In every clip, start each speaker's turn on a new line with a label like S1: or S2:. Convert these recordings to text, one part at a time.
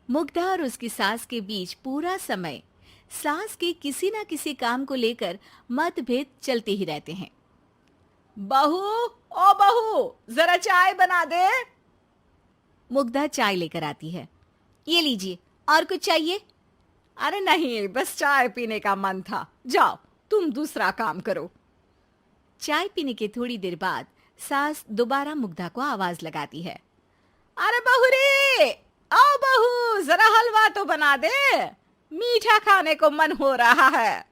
S1: मुग्धा और उसकी सास के बीच पूरा समय सास के किसी ना किसी काम को लेकर मतभेद चलते ही रहते हैं।
S2: बहू, ओ बहू, जरा चाय बना दे।
S1: मुग्धा चाय लेकर आती है। ये लीजिए, और कुछ चाहिए?
S2: अरे नहीं, बस चाय पीने का मन था। जाओ, तुम दूसरा काम करो।
S1: चाय पीने के थोड़ी देर बाद सास दोबारा मुग्धा को आवाज लगाती है।
S2: अरे बहू रे, आओ बहू, जरा हलवा तो बना दे, मीठा खाने को मन हो रहा है।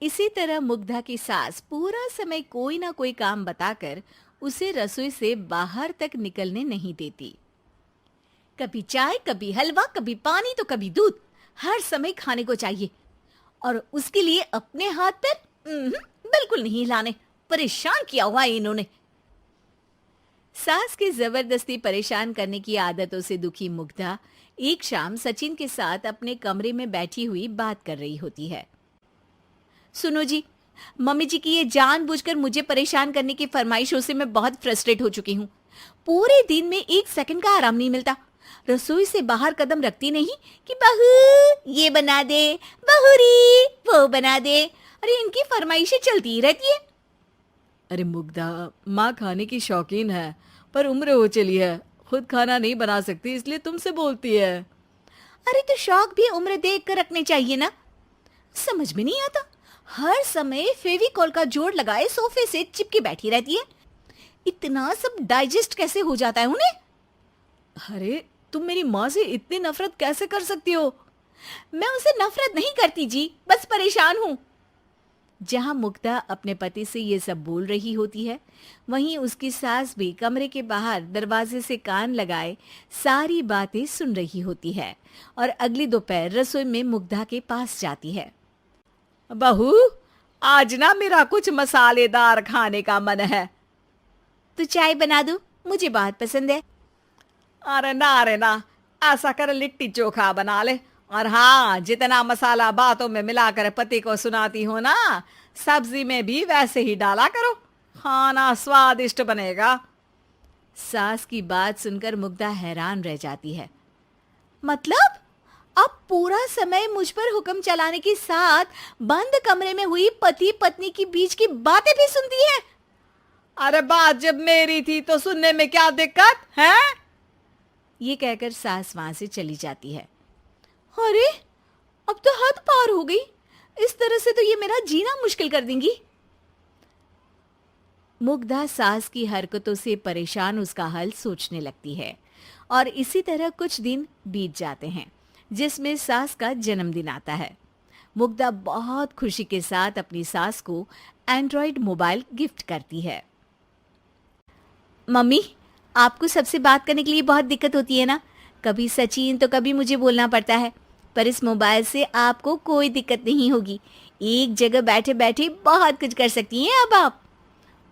S1: इसी तरह मुग्धा की सास पूरा समय कोई ना कोई काम बताकर उसे रसोई से बाहर तक निकलने नहीं देती। कभी चाय, कभी हलवा, कभी पानी तो कभी दूध, हर समय खाने को चाहिए। और उसके लिए अपने हाथ पैर बिल्कुल नहीं हिलाने। परेशान किया हुआ है इन्होंने। सास की जबरदस्ती परेशान करने की आदतों से दुखी मुग्धा एक शाम सचिन के साथ अपने कमरे में बैठी हुई बात कर रही होती है। सुनो जी, मम्मी जी की ये जानबूझकर मुझे परेशान करने की फरमाइशों से मैं बहुत फ्रस्ट्रेट हो चुकी हूँ। पूरे दिन में एक सेकंड का आराम नहीं मिलता। रसोई से बाहर कदम रखती नहीं कि बहू ये बना दे, बहुरी वो बना दे। अरे इनकी फरमाइशें चलती ही रहती है।
S2: अरे मुग्धा, माँ खाने की शौकीन है, पर उम्र हो चली है, खुद खाना नहीं बना सकती, इसलिए तुमसे बोलती है।
S1: अरे तो शौक भी उम्र देख कर रखने चाहिए ना। समझ में नहीं आता, हर समय फेविकॉल का जोड़ लगाए सोफे से चिपके बैठी रहती है। इतना सब डाइजेस्ट कैसे हो जाता है उन्हें?
S2: अरे तुम मेरी माँ से इतनी नफरत कैसे कर सकती हो?
S1: मैं उनसे नफरत नहीं करती जी, बस परेशान हूँ। जहां मुग्धा अपने पति से ये सब बोल रही होती है, वहीं उसकी सास भी कमरे के बाहर दरवाजे से कान लगाए सारी बातें सुन रही होती है और अगली दोपहर रसोई में मुग्धा के पास जाती है।
S2: बहू, आज ना मेरा कुछ मसालेदार खाने का मन है।
S1: तो चाय बना दूं? मुझे बहुत पसंद है।
S2: अरे ना, ऐसा कर लिट्टी चोखा बना ले। और हाँ, जितना मसाला बातों में मिलाकर पति को सुनाती हो ना, सब्जी में भी वैसे ही डाला करो, खाना स्वादिष्ट बनेगा।
S1: सास की बात सुनकर मुग्धा हैरान रह जाती है। मतलब अब पूरा समय मुझ पर हुक्म चलाने के साथ बंद कमरे में हुई पति पत्नी की बीच की बातें भी सुनती है?
S2: अरे बात जब मेरी थी तो सुनने में क्या दिक्कत है?
S1: ये कहकर सास वहां से चली जाती है। अरे अब तो हद पार हो गई। इस तरह से तो ये मेरा जीना मुश्किल कर देंगी। मुग्धा सास की हरकतों से परेशान उसका हल सोचने लगती है और इसी तरह कुछ दिन बीत जाते हैं, जिसमें सास का जन्मदिन आता है। मुग्धा बहुत खुशी के साथ अपनी सास को एंड्रॉइड मोबाइल गिफ्ट करती है। मम्मी, आपको सबसे बात करने के लिए बहुत दिक्कत होती है ना? कभी सचिन तो कभी मुझे बोलना पड़ता है, पर इस मोबाइल से आपको कोई दिक्कत नहीं होगी। एक जगह बैठे बैठे बहुत कुछ कर सकती हैं अब आप।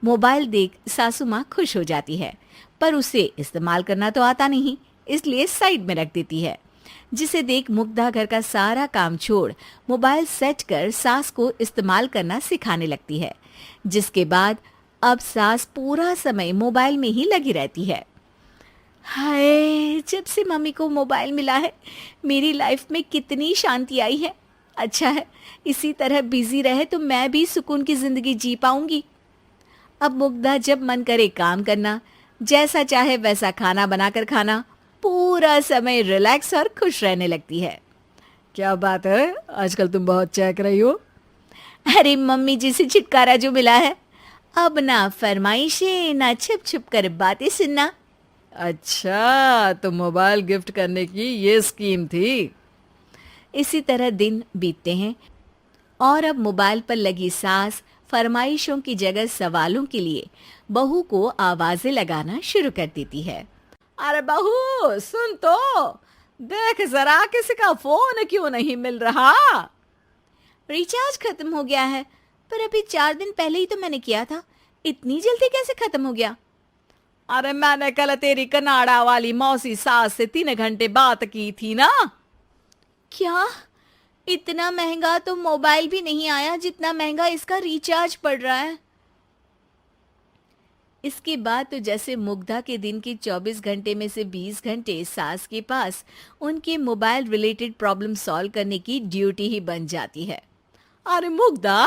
S1: मोबाइल देख सासू माँ खुश हो जाती है, पर उसे इस्तेमाल करना तो आता नहीं, इसलिए साइड में रख देती है। जिसे देख मुग्धा घर का सारा काम छोड़ मोबाइल सेट कर सास को इस्तेमाल करना सिखाने लगती है, जिसके बाद अब सास पूरा समय मोबाइल में ही लगी रहती है। हाय, जब से मम्मी को मोबाइल मिला है मेरी लाइफ में कितनी शांति आई है। अच्छा है, इसी तरह बिजी रहे तो मैं भी सुकून की जिंदगी जी पाऊंगी। अब मुग्धा जब मन करे काम करना, जैसा चाहे वैसा खाना बनाकर खाना, पूरा समय रिलैक्स और खुश रहने लगती है।
S2: क्या बात है, आजकल तुम बहुत चहक रही हो।
S1: अरे मम्मी जी से छुटकारा जो मिला है, अब ना फरमाइशें ना छुप छुप कर बातें सुनना।
S2: अच्छा, तो मोबाइल गिफ्ट करने की ये स्कीम थी।
S1: इसी तरह दिन बीतते हैं और अब मोबाइल पर लगी सास फरमाइशों की जगह सवालों के लिए बहू को आवाजें लगाना शुरू कर देती है।
S2: अरे बहू सुन तो, देख जरा किसी का फोन क्यों नहीं मिल रहा?
S1: रिचार्ज खत्म हो गया है, पर अभी 4 दिन पहले ही तो मैंने किया था। इतनी जल्दी कैसे खत्म हो गया?
S2: अरे मैंने कल तेरी कनाडा वाली मौसी सास से 3 घंटे बात की थी ना।
S1: क्या? इतना महंगा तो मोबाइल भी नहीं आया जितना महंगा इसका रिचार्ज पड़ रहा है। इसके बाद तो जैसे मुग्धा के दिन के 24 घंटे में से 20 घंटे सास के पास उनके मोबाइल रिलेटेड प्रॉब्लम सॉल्व करने की ड्यूटी ही बन जाती है।
S2: अरे मुग्धा,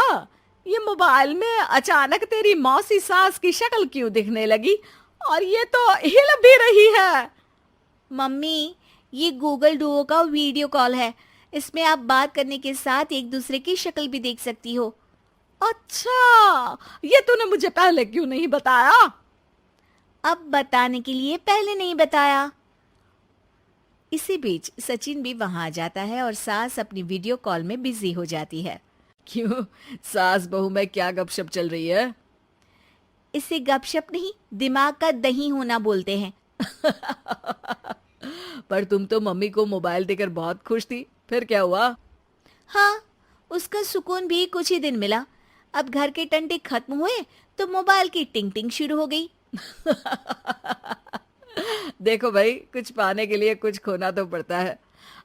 S2: ये मोबाइल में अचानक तेरी मौसी सास की शक्ल क्यों दिखने लगी? और ये तो हिल भी रही है।
S1: मम्मी, ये गूगल डुओ का वीडियो कॉल है। इसमें आप बात करने के साथ एक दूसरे की शक्ल भी देख सकती हो।
S2: अच्छा, ये तूने मुझे पहले क्यों नहीं बताया?
S1: अब बताने के लिए पहले नहीं बताया। इसी बीच सचिन भी वहां आ जाता है और सास अपनी वीडियो कॉल में बिजी हो जाती है।
S2: क्यों, सास बहू में क्या गपशप चल रही है?
S1: इसे गपशप नहीं, दिमाग का दही होना बोलते हैं।
S2: पर तुम तो मम्मी को मोबाइल देकर बहुत खुश थी, फिर क्या हुआ?
S1: हाँ, उसका सुकून भी कुछ ही दिन मिला। अब घर के टंटे खत्म हुए तो मोबाइल की टिंग टिंग शुरू हो गई।
S2: देखो भाई, कुछ पाने के लिए कुछ खोना तो पड़ता है।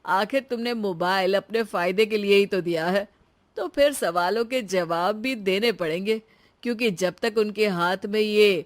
S2: आखिर तुमने मोबाइल अपने फायदे के लिए ही तो दिया है, तो फिर सवालों के जवाब भी देने पड़ेंगे, क्योंकि जब तक उनके हाथ में ये